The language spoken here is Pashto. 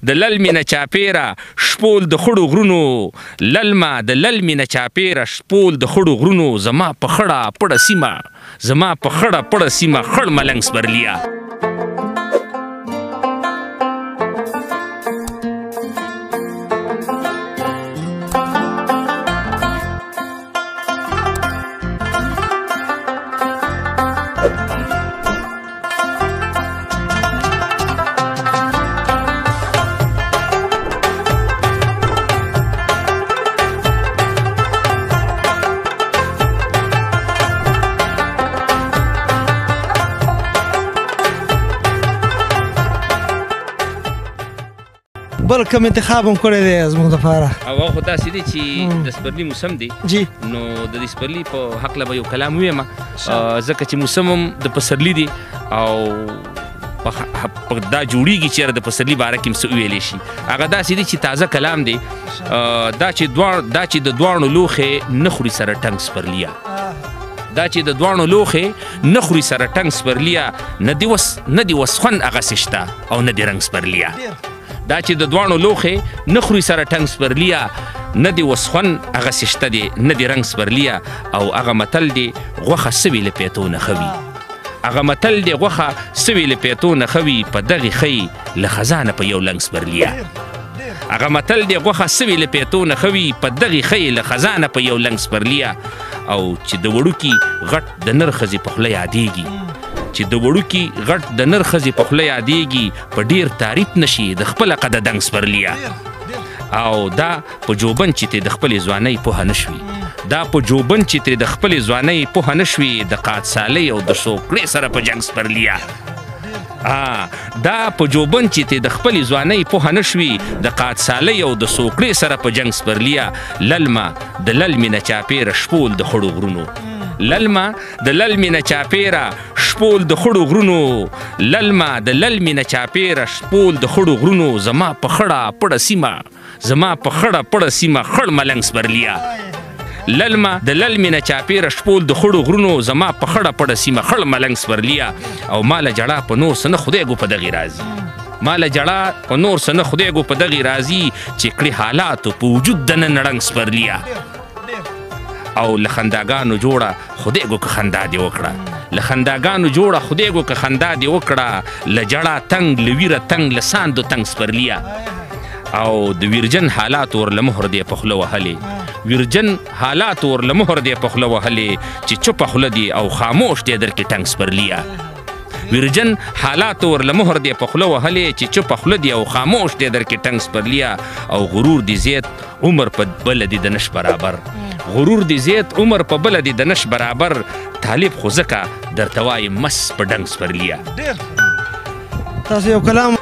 د للمې نه چاپېره شپول د خړو غرونو للمه د للمې نه چاپېره شپول د خړو غرونو زما په خړه پړه سیمه خړ ملنګ سپرليه بل کوم انتخاب هم کړی دی زموږ دپاره او هغه خو داسې دی چې د سپرلي موسم دی نو د دې سپرلي په هکله به یو کلام ووایم ځکه چې موسم هم د پسرلي دی او دا جوړیږي چې د پسرلي باره کې هم څه وویلی شي هغه داسې دی چې تازه کلام دی دا چې د دواړو لوښې نه خوري سره ټنګ سپرلیه دا چې د دواړو لوښې نه خوري سره ټنګ سپرلیه نه دي وسخون هغسې شته او نه دي رنګ سپرلیه دا چې د دواړو لوښې نه خوري سره ټنګ سپرلیه نه دي وسخون هغسې شته دی نه دي رنګ سپرلیه او هغه متل دی غوښه سوي له پیتو نه ښه وي هغه متل دی غوښه سوي له پیتو نه ښه وي په دغې ښه له خزانه په یو لنګ سپرلیه هغه متل دی غوښه سوي له پیتو نه ښه وي په دغې ښه له خزانه په یو لنګ سپرلیه او چې د وړوکي غټ د نر ښځې په خوله یادېږي چې د وړوکي غټ د نر ښځې په خوله یادېږي په ډېر تعریف نشي د خپله قده دنګ سپرلیه او دا په جوبن چې ترې د خپلې ځوانۍ پوهه نه شوي دا په جوبن چې ترې د خپلې ځوانۍ پوهه نه شوي د قادسالۍ او د سوکړې سره په جنګ سپرلیه دا په جوبن چې ترې د خپلې ځوانۍ پوهه نه شوي د قادسالۍ او د سوکړې سره په جنګ سپرلیه للمه د للمې نه چاپېره شپول د خړو غرونو للمه د للمې نه چاپېره شپول د خړو غرونو للمه د للمې نه چاپېره شپول د خړو غرونو زما په خړه پړه سیمه خړ ملنګ سپرلیه للمه د للمې نه چاپېره شپول د خړو غرونو زما په خړه پړه سیمه خړ ملنګ سپرلیه او ماله جړه په نور څه نه خدای ګو په دغې راځي ماله جړه په نور څه نه خدای ګو په دغې راځي چې کړي حالاتو په وجود د نن ړنګ سپرلیه او له خنداګانو جوړه خدای ګو که خندا دې وکړه له خنداګانو جوړه خدای ګو که خندا دې وکړه له جړه تنګ له ویره تنګ له ساندو تنګ سپرلیه او د ویرجن حالات ورله مهر دی په خوله وهلې ویرجن حالات ورله مهر دی په خوله وهلې چې چوپه خوله دی او خاموش دی درکې ټنګ سپرلیه ویرجن حالات ورله مهر دی په خوله وهلې چې چوپه خوله دی او خاموش دی درکې ټنګ سپرلیه او غرور دی زیات عمر په بله دی د نش برابر غرور دی زیات عمر په بله دی د نش برابر طالب خو ځکه درته وایي مس په ډنګ سپرلیه تاسو یو کلام